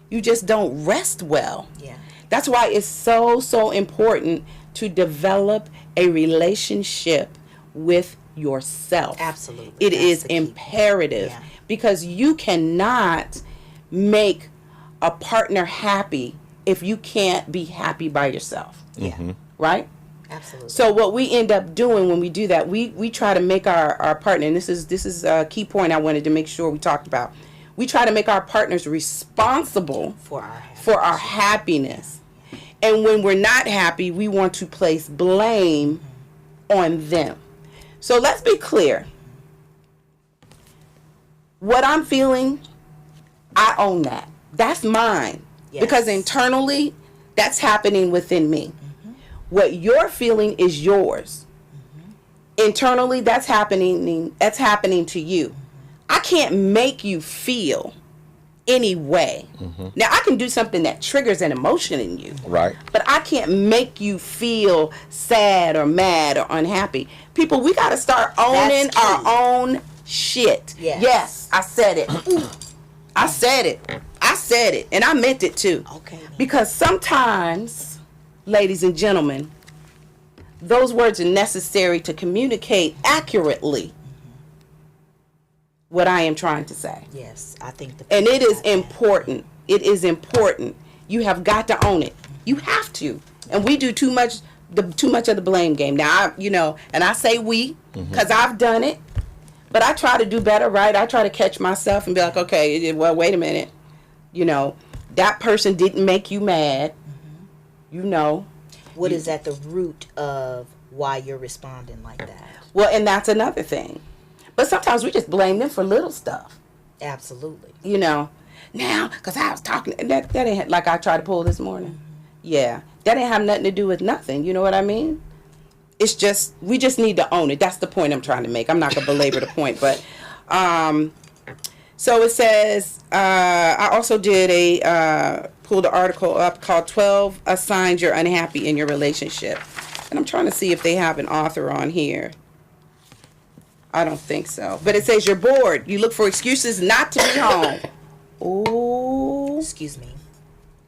You just don't rest well. Yeah. That's why it's so important to develop a relationship with yourself. Absolutely. It is imperative because you cannot make a partner happy if you can't be happy by yourself. Right? Absolutely. So what we end up doing when we do that, we try to make our partner, and this is a key point I wanted to make sure we talked about. We try to make our partners responsible for our happiness. And when we're not happy, we want to place blame on them. So let's be clear. What I'm feeling, I own that. That's mine. Yes. Because internally, that's happening within me. What you're feeling is yours. Internally, that's happening to you. I can't make you feel any way. Now, I can do something that triggers an emotion in you. Right. But I can't make you feel sad or mad or unhappy. People, we got to start owning our own shit. Yes, I said it. I said it. And I meant it too. Okay. Because sometimes, ladies and gentlemen, those words are necessary to communicate accurately what I am trying to say. Yes, I think and it is important. It is important. You have got to own it. You have to. And we do too much too much of the blame game. Now, and I say we, because I've done it, but I try to do better, right? I try to catch myself and be like, okay, well, wait a minute. That person didn't make you mad. What is at the root of why you're responding like that? Well, and that's another thing. But sometimes we just blame them for little stuff. Absolutely. Now, because I was talking, that ain't like I tried to pull this morning. Yeah, that ain't have nothing to do with nothing. You know what I mean? It's just, we just need to own it. That's the point I'm trying to make. I'm not going to belabor the point, but, so it says, I also did pulled an article up called 12 Signs You're Unhappy in Your Relationship. And I'm trying to see if they have an author on here. I don't think so. But it says you're bored. You look for excuses not to be home. Ooh. Excuse me.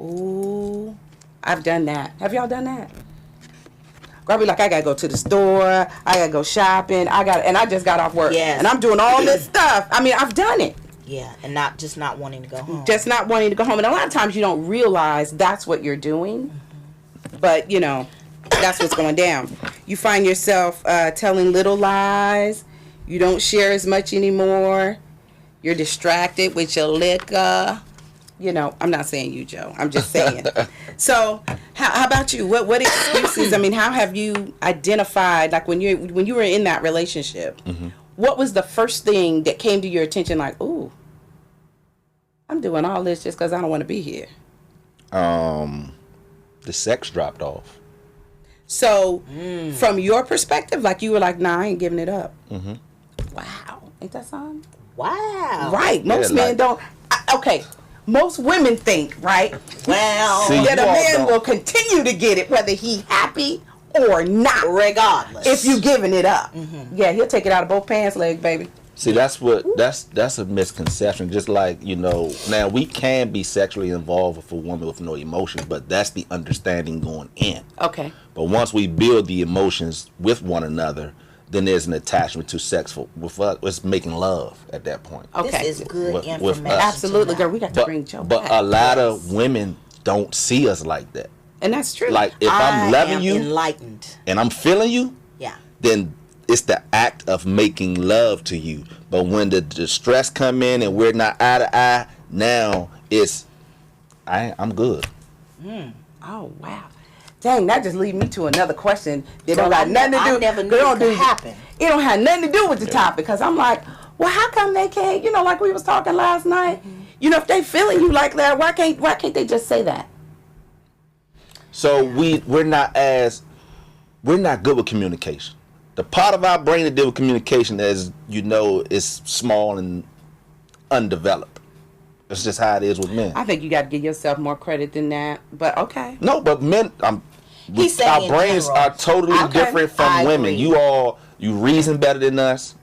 Ooh. I've done that. Have y'all done that? I'll be like, I gotta go to the store. I gotta go shopping. And I just got off work. Yes. And I'm doing all this stuff. I mean, I've done it. Yeah, and not wanting to go home. Just not wanting to go home. And a lot of times you don't realize that's what you're doing. But, that's what's going down. You find yourself telling little lies. You don't share as much anymore. You're distracted with your liquor. I'm not saying you, Joe. I'm just saying. So, how about you? What excuses? I mean, how have you identified, like when you were in that relationship, what was the first thing that came to your attention? Like, ooh, I'm doing all this just because I don't want to be here. The sex dropped off. So, from your perspective, like you were like, nah, I ain't giving it up. Wow, ain't that something? Wow. Right. Most men don't. Okay. Most women think, right? Well, that a man will continue to get it whether he happy or not, regardless. If you giving it up, yeah, he'll take it out of both pants legs, baby. See, that's a misconception. Just like, now we can be sexually involved with a woman with no emotions, but that's the understanding going in. Okay. But once we build the emotions with one another, then there's an attachment to sex with us. It's making love at that point. Okay. This is good information. With Absolutely, girl. We got to bring Joe back. But a lot of women don't see us like that. And that's true. Like, if I'm loving you enlightened and I'm feeling you, then it's the act of making love to you. But when the distress come in and we're not eye to eye, now it's I'm good. Oh wow. Dang, that just leads me to another question that don't got nothing to do. I never knew it could happen. It don't have nothing to do with the topic, because I'm like, well, how come they can't? Like we was talking last night. If they feeling you like that, why can't they just say that? So we're not good with communication. The part of our brain that deal with communication, as is small and undeveloped. That's just how it is with men. I think you got to give yourself more credit than that. But okay. No, but men, our brains are totally different from I women. agree. You reason better than us.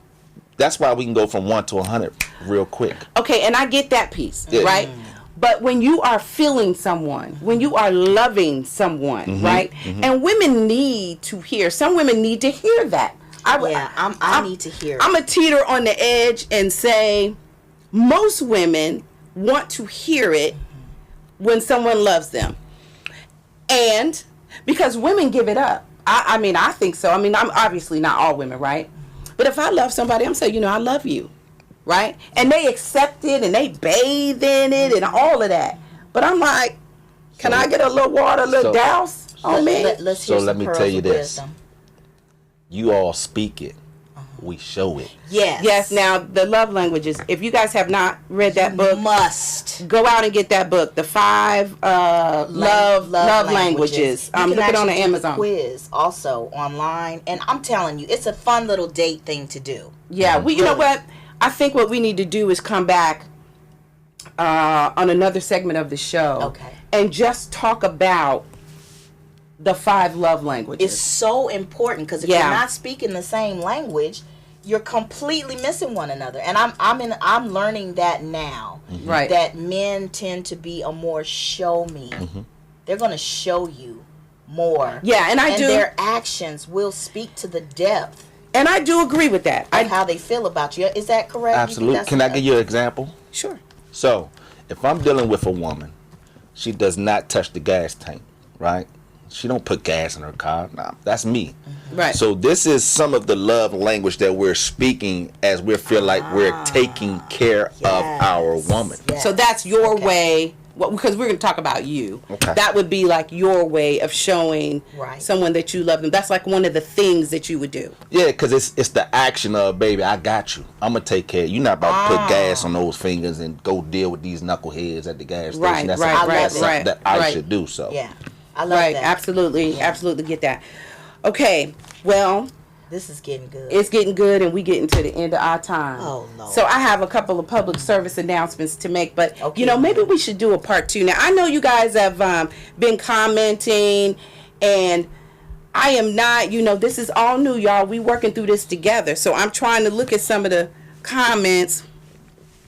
That's why we can go from 1 to 100 real quick. Okay, and I get that piece, right? But when you are feeling someone, when you are loving someone, right? And women need to hear. Some women need to hear that. I need to hear it. I'm a teeter on the edge and say most women want to hear it when someone loves them. And because women give it up. I think so. I'm obviously not all women, right? But if I love somebody, I'm saying, I love you, right? And they accept it and they bathe in it and all of that. But I'm like, can I get a little water, a little douse on me? Let's hear let me tell you this. Wisdom. You all speak it. We show it. Yes. Now, the love languages. If you guys have not read that book, must go out and get that book. The 5 love languages. Look it on the Amazon. Quiz also online, and I'm telling you, it's a fun little date thing to do. Yeah, you know what? I think what we need to do is come back on another segment of the show, and just talk about the 5 love languages. It's so important, because if you're not speaking the same language, you're completely missing one another. And I'm learning that now. Right. That men tend to be a more show me. They're going to show you more. Yeah, and their actions will speak to the depth. And I do agree with that. How they feel about you. Is that correct? Absolutely. Can I give you an example? Sure. So, if I'm dealing with a woman, she does not touch the gas tank, right? She don't put gas in her car. Nah, that's me. Right. So this is some of the love language that we're speaking as we feel like we're taking care of our woman. So that's your way. Well, because we're going to talk about you. Okay. That would be like your way of showing someone that you love them. That's like one of the things that you would do. Yeah, because it's the action of, baby, I got you. I'm going to take care of you. You're not about to put gas on those fingers and go deal with these knuckleheads at the gas station. That's something that I should do. So. Yeah, I love that. Absolutely. Yeah. Absolutely get that. Okay, well. This is getting good. It's getting good, and we getting to the end of our time. Oh, Lord. So I have a couple of public service announcements to make, but maybe we should do a part 2. Now I know you guys have been commenting, and I am not. This is all new, y'all. We working through this together. So I'm trying to look at some of the comments.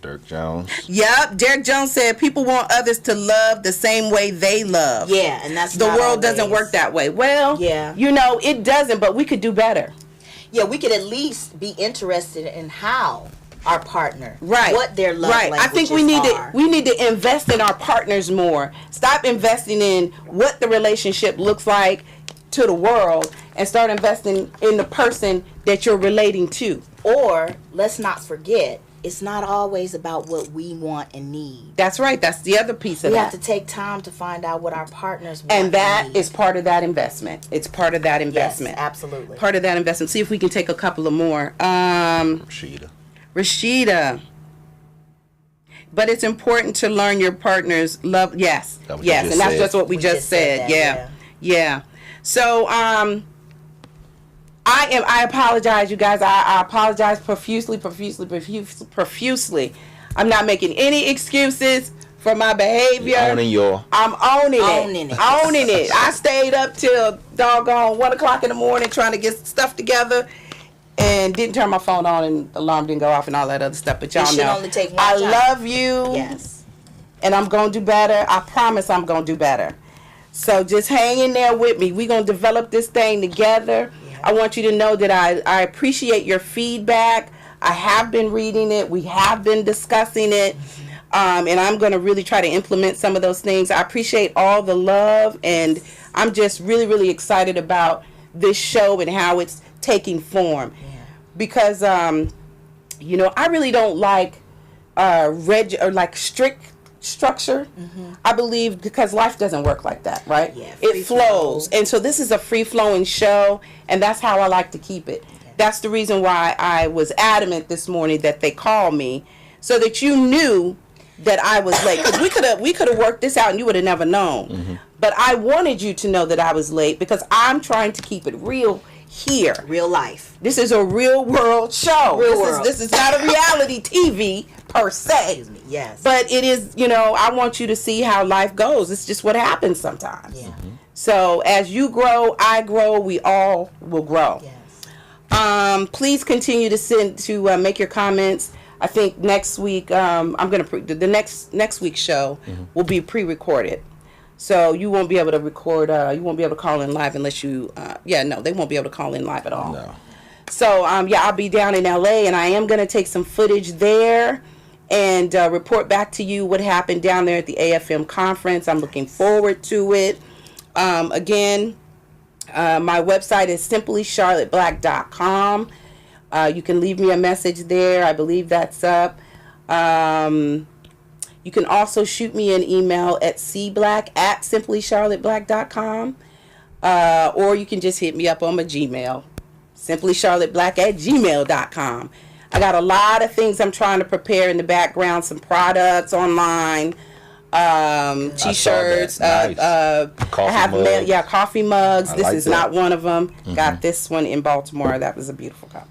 Dirk Jones. Yep, Derek Jones said people want others to love the same way they love. Yeah, and that's the world doesn't work that way. Well, yeah, it doesn't, but we could do better. Yeah, we could at least be interested in how our partner, what their love languages I think we need to invest in our partners more. Stop investing in what the relationship looks like to the world and start investing in the person that you're relating to. Or let's not forget, it's not always about what we want and need. That's right. That's the other piece of we that. We have to take time to find out what our partners want. And that is part of that investment. It's part of that investment. Yes, absolutely. Part of that investment. See if we can take a couple of more. Rashida. But it's important to learn your partner's love. Yes. Yes. And that's just what we just said. Yeah. So, I apologize, you guys. I apologize profusely. I'm not making any excuses for my behavior. I'm owning it. I stayed up till doggone 1 o'clock in the morning trying to get stuff together and didn't turn my phone on and the alarm didn't go off and all that other stuff. But y'all know, only take one I time. love you. Yes. And I'm going to do better. I promise I'm going to do better. So just hang in there with me. We're going to develop this thing together. I want you to know that I appreciate your feedback. I have been reading it. We have been discussing it. And I'm going to really try to implement some of those things. I appreciate all the love. And I'm just really, really excited about this show and how it's taking form. Yeah. Because, I really don't like strict structure. I believe because life doesn't work like that, right? Yeah, it flows. And so this is a free-flowing show, and that's how I like to keep it. Yeah. That's the reason why I was adamant this morning that they call me, so that you knew that I was late. Because we could have worked this out and you would have never known. But I wanted you to know that I was late because I'm trying to keep it real here. Real life. This is a real world show. This is not a reality TV per se. Excuse me. Yes. But it is, I want you to see how life goes. It's just what happens sometimes. Yeah. So as you grow, I grow, we all will grow. Yes. Please continue to make your comments. I think next week the next week's show will be pre-recorded. So you won't be able to record, you won't be able to call in live unless you, they won't be able to call in live at all. No. So, I'll be down in LA and I am going to take some footage there and report back to you what happened down there at the AFM conference. I'm looking forward to it. Again, my website is simplycharlotteblack.com. You can leave me a message there. I believe that's up. You can also shoot me an email at cblack@simplycharlotteblack.com. Or you can just hit me up on my Gmail, simplycharlotteblack@gmail.com. I got a lot of things I'm trying to prepare in the background, some products online, t-shirts, nice. Coffee mugs. This is not one of them. Got this one in Baltimore. That was a beautiful cup.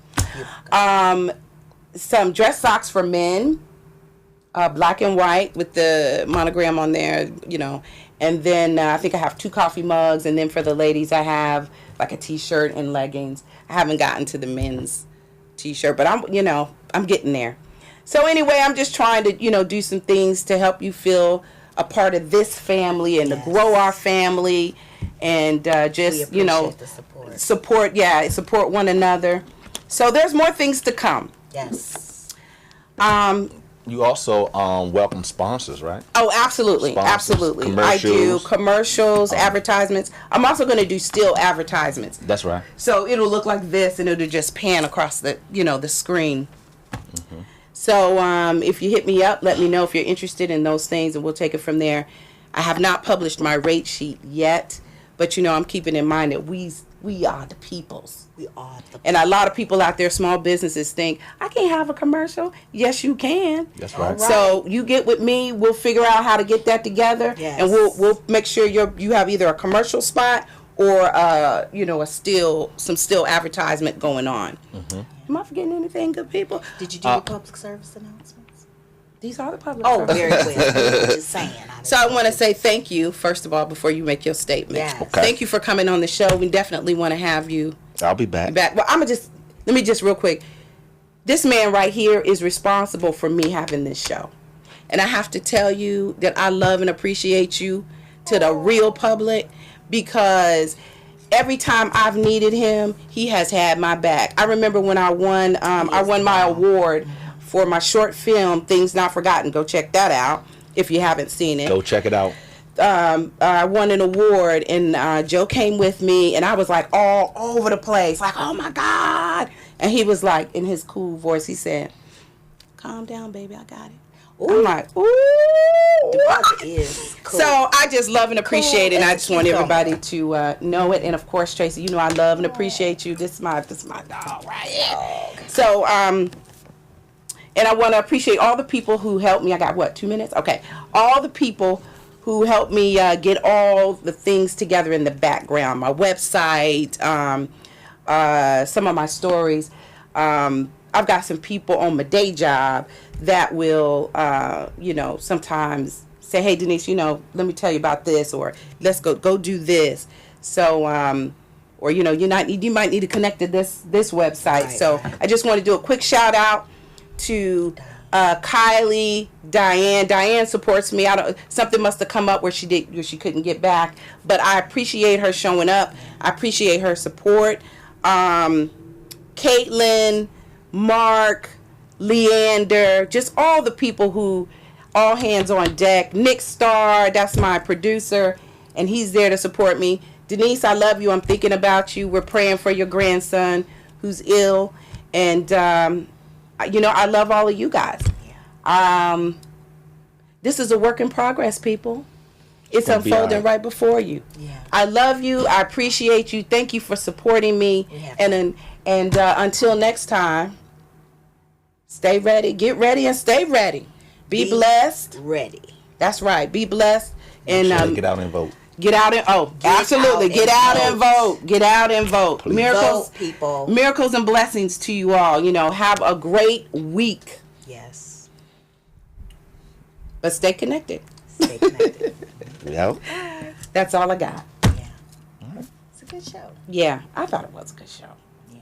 Some dress socks for men. Black and white with the monogram on there, and then I think I have 2 coffee mugs, and then for the ladies I have like a t-shirt and leggings. I haven't gotten to the men's t-shirt, but I'm getting there. So anyway, I'm just trying to, do some things to help you feel a part of this family and to grow our family and just, the support. Support one another. So there's more things to come. Yes. You also welcome sponsors, right? Oh, absolutely. Sponsors, Absolutely. commercials. I do commercials, advertisements. I'm also going to do still advertisements. That's right. So it'll look like this, and it'll just pan across the, the screen. Mm-hmm. So if you hit me up, let me know if you're interested in those things, and we'll take it from there. I have not published my rate sheet yet, but I'm keeping in mind that we are the peoples. We are the And a lot of people out there, small businesses, think, I can't have a commercial. Yes, you can. That's right. So you get with me. We'll figure out how to get that together, and we'll make sure you have either a commercial spot or some still advertisement going on. Mm-hmm. Am I forgetting anything, good people? Did you do your public service announcements? These are the public. Oh, very well. Just saying. So I want to say thank you, first of all, before you make your statement. Yes. Okay. Thank you for coming on the show. We definitely want to have you I'll be back. back. Well, let me just real quick. This man right here is responsible for me having this show. And I have to tell you that I love and appreciate you to the real public, because every time I've needed him, he has had my back. I remember when I won my award for my short film, Things Not Forgotten. Go check that out if you haven't seen it. Go check it out. I won an award, and Joe came with me, and I was like all over the place, like, oh my God. And he was like, in his cool voice, he said, calm down, baby, I got it. Ooh. I'm like, ooh. Is cool. So I just love and appreciate it, and I just want Keep everybody to know it. And of course, Tracy, I love and appreciate you. This is my dog right here. Oh, okay. So, and I want to appreciate all the people who helped me. I got 2 minutes? Okay. All the people who helped me get all the things together in the background, my website, some of my stories. I've got some people on my day job that will, sometimes say, hey, Denise, let me tell you about this, or let's go do this. So, or, you might need to connect to this website. Right, so right. I just want to do a quick shout out to Kylie, Diane. Diane supports me. Something must have come up where she couldn't get back, but I appreciate her showing up. I appreciate her support. Caitlin, Mark, Leander, just all the people who, all hands on deck. Nick Starr, that's my producer, and he's there to support me. Denise, I love you. I'm thinking about you. We're praying for your grandson who's ill, and I love all of you guys. This is a work in progress, people. It's unfolding right before you. Yeah. I love you. I appreciate you. Thank you for supporting me. Yeah. And until next time, stay ready. Get ready and stay ready. Be blessed. Ready. That's right. Be blessed. And Get out and vote. Get out and absolutely get out and vote. Get out and vote. Please. Miracles, Vote, people. miracles and blessings to you all. Have a great week. Yes. But stay connected. Stay connected. Yeah. That's all I got. Yeah. It's a good show. Yeah, I thought it was a good show. Yeah.